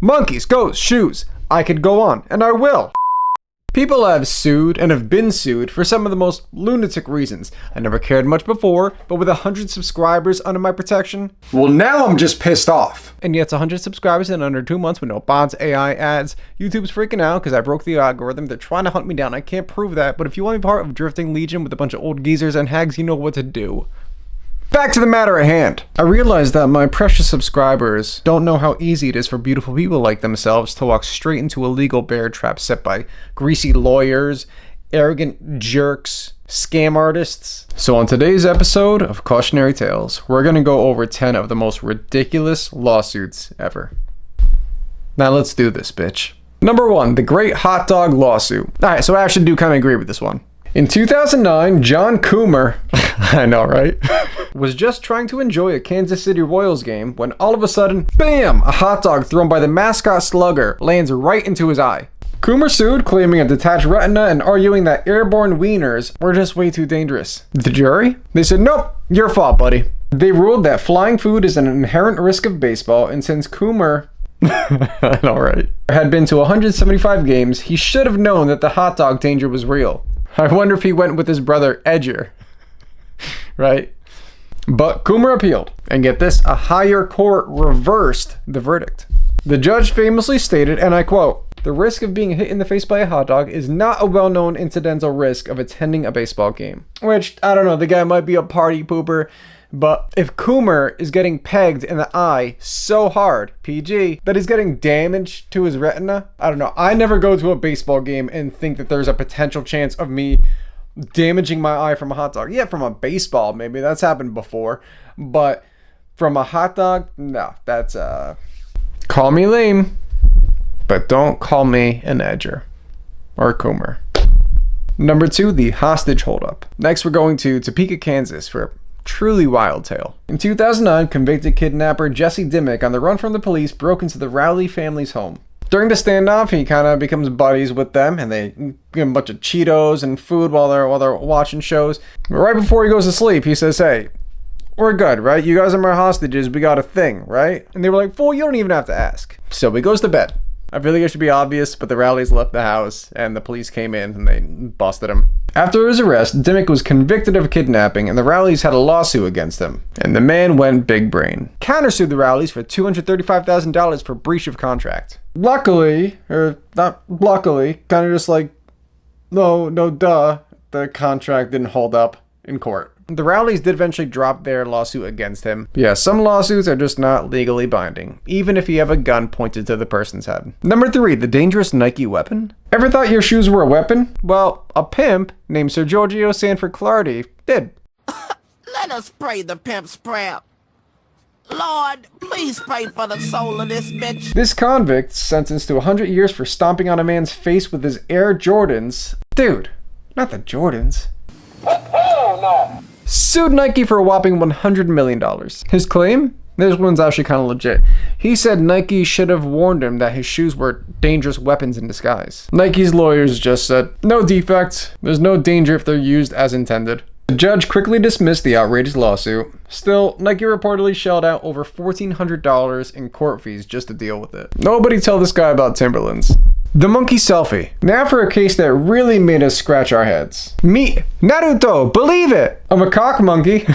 monkeys, ghosts, shoes. I could go on, and I will. People have sued and have been sued for some of the most lunatic reasons. I never cared much before, but with 100 subscribers under my protection, well, now I'm just pissed off. And yet it's 100 subscribers in under 2 months with no bots, AI ads. YouTube's freaking out because I broke the algorithm. They're trying to hunt me down. I can't prove that, but if you want to be part of Drifting Legion with a bunch of old geezers and hags, you know what to do. Back to the matter at hand. I realized that my precious subscribers don't know how easy it is for beautiful people like themselves to walk straight into a legal bear trap set by greasy lawyers, arrogant jerks, scam artists. So on today's episode of Cautionary Tales, we're going to go over 10 of the most ridiculous lawsuits ever. Now let's do this, bitch. Number 1, the Great Hot Dog Lawsuit. Alright, so I actually do kind of agree with this one. In 2009, John Coomer, I know, right? was just trying to enjoy a Kansas City Royals game when all of a sudden, BAM! A hot dog thrown by the mascot slugger lands right into his eye. Coomer sued, claiming a detached retina and arguing that airborne wieners were just way too dangerous. The jury? They said, nope, your fault, buddy. They ruled that flying food is an inherent risk of baseball, and since Coomer I know, right? had been to 175 games, he should have known that the hot dog danger was real. I wonder if he went with his brother Edger. Right? But Coomer appealed, and get this, a higher court reversed the verdict. The judge famously stated, and I quote, "The risk of being hit in the face by a hot dog is not a well-known incidental risk of attending a baseball game." Which, I don't know, the guy might be a party pooper, but if Coomer is getting pegged in the eye so hard, PG, that he's getting damage to his retina, I don't know. I never go to a baseball game and think that there's a potential chance of me damaging my eye from a hot dog. Yeah, from a baseball, maybe that's happened before, but from a hot dog, no, that's call me lame, but don't call me an edger or Coomer. Number 2, the hostage holdup. Next, we're going to Topeka, Kansas for a truly wild tale. In 2009, convicted kidnapper Jesse Dimmick, on the run from the police, broke into the Rowley family's home. During the standoff, he kind of becomes buddies with them, and they give him a bunch of Cheetos and food while they're watching shows. But right before he goes to sleep, he says, "Hey, we're good, right? You guys are my hostages. We got a thing, right?" And they were like, "Fool, you don't even have to ask." So he goes to bed. I feel like it should be obvious, but the Rowleys left the house, and the police came in, and they busted him. After his arrest, Dimmick was convicted of kidnapping, and the Rowleys had a lawsuit against him. And the man went big brain. Countersued the Rowleys for $235,000 for breach of contract. Luckily, or not luckily, kind of just like, no duh, the contract didn't hold up in court. The Rowleys did eventually drop their lawsuit against him. Yeah, some lawsuits are just not legally binding, even if you have a gun pointed to the person's head. Number 3, the dangerous Nike weapon. Ever thought your shoes were a weapon? Well, a pimp named Sir Giorgio Sanford Clardy did. Let us pray the pimp's prayer. Lord, please pray for the soul of this bitch. This convict, sentenced to 100 years for stomping on a man's face with his Air Jordans. Dude, not the Jordans. Hell no. Sued Nike for a whopping $100 million. His claim? This one's actually kind of legit. He said Nike should have warned him that his shoes were dangerous weapons in disguise. Nike's lawyers just said, no defect. There's no danger if they're used as intended. The judge quickly dismissed the outrageous lawsuit. Still, Nike reportedly shelled out over $1,400 in court fees just to deal with it. Nobody tell this guy about Timberlands. The monkey selfie. Now for a case that really made us scratch our heads. Meet Naruto, believe it! A macaque monkey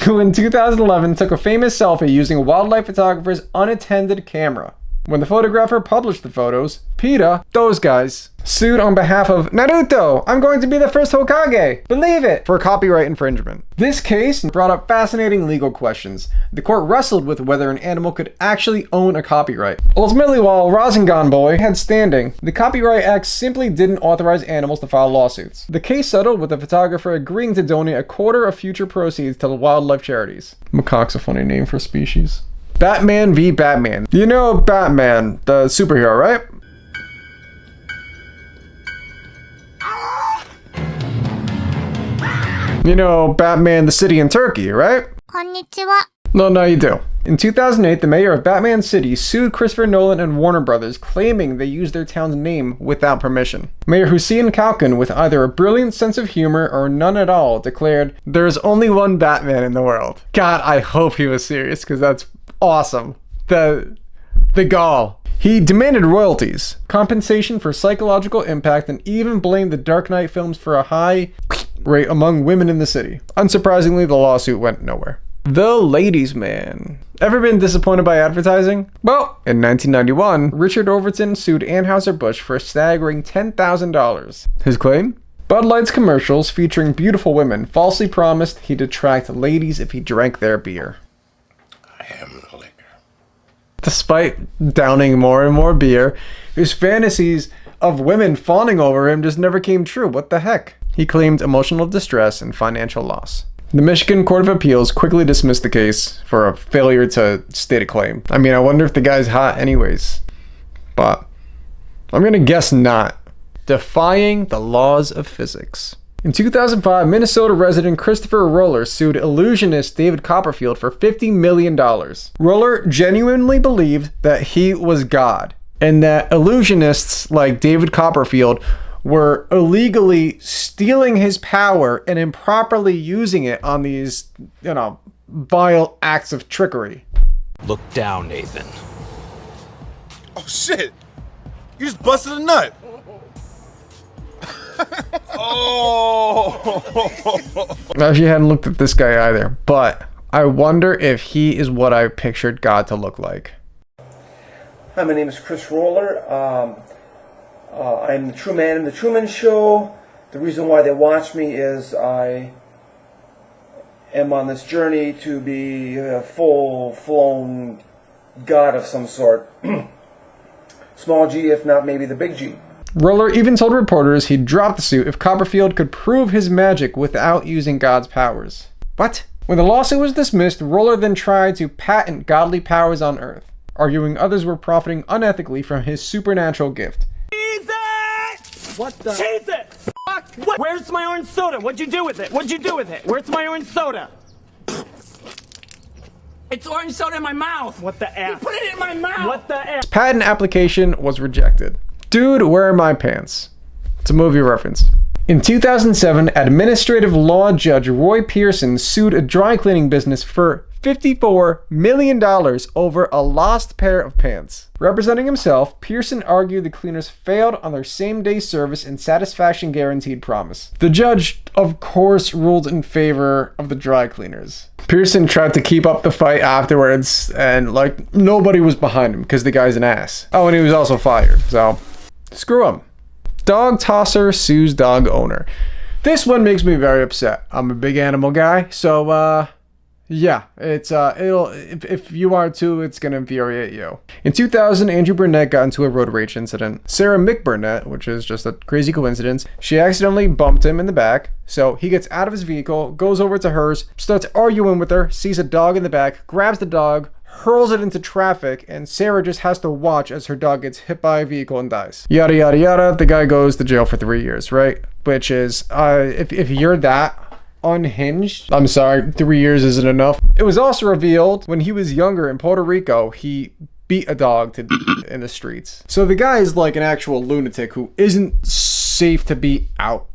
who in 2011 took a famous selfie using a wildlife photographer's unattended camera. When the photographer published the photos, PETA, those guys, sued on behalf of Naruto, I'm going to be the first Hokage, believe it, for copyright infringement. This case brought up fascinating legal questions. The court wrestled with whether an animal could actually own a copyright. Ultimately, while Rasengan Boy had standing, the Copyright Act simply didn't authorize animals to file lawsuits. The case settled with the photographer agreeing to donate a quarter of future proceeds to the wildlife charities. Macaque's a funny name for a species. Batman v Batman. You know Batman, the superhero, right? You know Batman, the city in Turkey, right? Konnichiwa. No, you do. In 2008, the mayor of Batman City sued Christopher Nolan and Warner Brothers, claiming they used their town's name without permission. Mayor Hussein Kalkin, with either a brilliant sense of humor or none at all, declared, "There's only one Batman in the world." God, I hope he was serious, because that's awesome. The gall. He demanded royalties, compensation for psychological impact, and even blamed the Dark Knight films for a high rate among women in the city. Unsurprisingly, the lawsuit went nowhere. The ladies' man. Ever been disappointed by advertising? Well, in 1991, Richard Overton sued Anheuser-Busch for a staggering $10,000. His claim? Bud Light's commercials featuring beautiful women falsely promised he'd attract ladies if he drank their beer. I am the liquor. Despite downing more and more beer, his fantasies of women fawning over him just never came true. What the heck? He claimed emotional distress and financial loss. The Michigan Court of Appeals quickly dismissed the case for a failure to state a claim. I mean, I wonder if the guy's hot anyways. But I'm gonna guess not. Defying the laws of physics. In 2005, Minnesota resident Christopher Roller sued illusionist David Copperfield for $50 million. Roller genuinely believed that he was God, and that illusionists like David Copperfield were illegally stealing his power and improperly using it on these, vile acts of trickery. Look down, Nathan. Oh shit! You just busted a nut! Oh! I actually hadn't looked at this guy either, but I wonder if he is what I pictured God to look like. Hi, my name is Chris Roller. I'm the True Man in the Truman Show. The reason why they watch me is I am on this journey to be a full-flown god of some sort. Small g, if not maybe the big G. Roller even told reporters he'd drop the suit if Copperfield could prove his magic without using God's powers. What? When the lawsuit was dismissed, Roller then tried to patent godly powers on Earth, arguing others were profiting unethically from his supernatural gift. Jesus! What the? Jesus! Fuck! What? Where's my orange soda? What'd you do with it? What'd you do with it? Where's my orange soda? It's orange soda in my mouth! What the F? You put it in my mouth! What the F? His patent application was rejected. Dude, where are my pants? It's a movie reference. In 2007, administrative law judge Roy Pearson sued a dry cleaning business for $54 million over a lost pair of pants. Representing himself, Pearson argued the cleaners failed on their same-day service and satisfaction guaranteed promise. The judge, of course, ruled in favor of the dry cleaners. Pearson tried to keep up the fight afterwards, and nobody was behind him because the guy's an ass. Oh, and he was also fired, so screw him. Dog tosser sues dog owner. This one makes me very upset. I'm a big animal guy, so yeah, it's if you are too, it's gonna infuriate you. In 2000, Andrew Burnett got into a road rage incident. Sarah McBurnett, which is just a crazy coincidence, she accidentally bumped him in the back, so he gets out of his vehicle, goes over to hers, starts arguing with her, sees a dog in the back, grabs the dog, hurls it into traffic, and Sarah just has to watch as her dog gets hit by a vehicle and dies. Yada yada yada, the guy goes to jail for 3 years, right? Which is, if you're that unhinged, I'm sorry, 3 years isn't enough. It was also revealed when he was younger in Puerto Rico, he beat a dog to in the streets. So the guy is like an actual lunatic who isn't safe to be out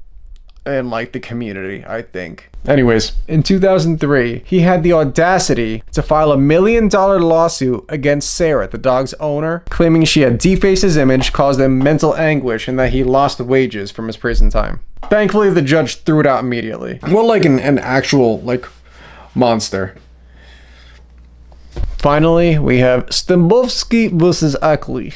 in the community, I think. Anyways, in 2003, he had the audacity to file a $1 million lawsuit against Sarah, the dog's owner, claiming she had defaced his image, caused him mental anguish, and that he lost wages from his prison time. Thankfully, the judge threw it out immediately. Well, an actual, monster. Finally, we have Stambovsky vs. Ackley,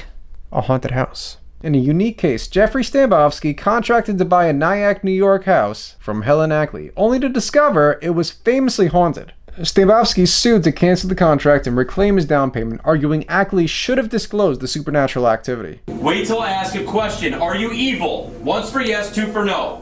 a haunted house. In a unique case, Jeffrey Stambovsky contracted to buy a Nyack, New York house from Helen Ackley, only to discover it was famously haunted. Stambovsky sued to cancel the contract and reclaim his down payment, arguing Ackley should have disclosed the supernatural activity. Wait till I ask a question. Are you evil? Once for yes, two for no.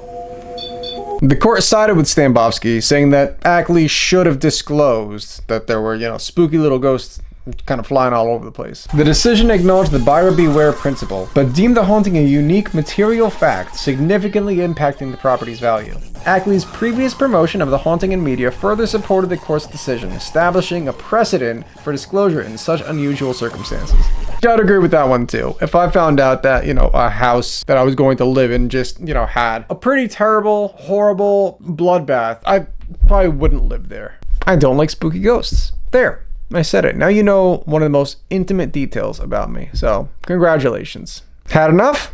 The court sided with Stambovsky, saying that Ackley should have disclosed that there were, spooky little ghosts kind of flying all over the place. The decision acknowledged the buyer beware principle, but deemed the haunting a unique material fact, significantly impacting the property's value. Ackley's previous promotion of the haunting in media further supported the court's decision, establishing a precedent for disclosure in such unusual circumstances. I'd agree with that one too. If I found out that, a house that I was going to live in just, had a pretty terrible, horrible bloodbath, I probably wouldn't live there. I don't like spooky ghosts. There. I said it. Now you know one of the most intimate details about me. So, congratulations. Had enough?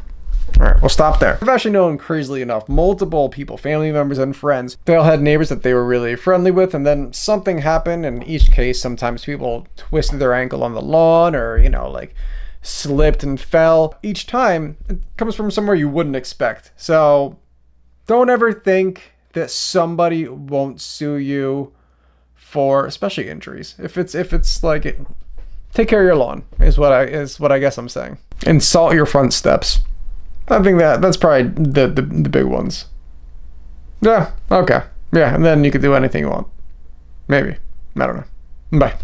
Alright, we'll stop there. I've actually known, crazily enough, multiple people, family members and friends. They all had neighbors that they were really friendly with, and then something happened. In each case, sometimes people twisted their ankle on the lawn, or, you know, like slipped and fell. Each time, it comes from somewhere you wouldn't expect. So, don't ever think that somebody won't sue you for, especially injuries. If it's like it, take care of your lawn is what I guess I'm saying. And salt your front steps. I think that's probably the big ones. Yeah, okay. Yeah, and then you could do anything you want. Maybe. I don't know. Bye.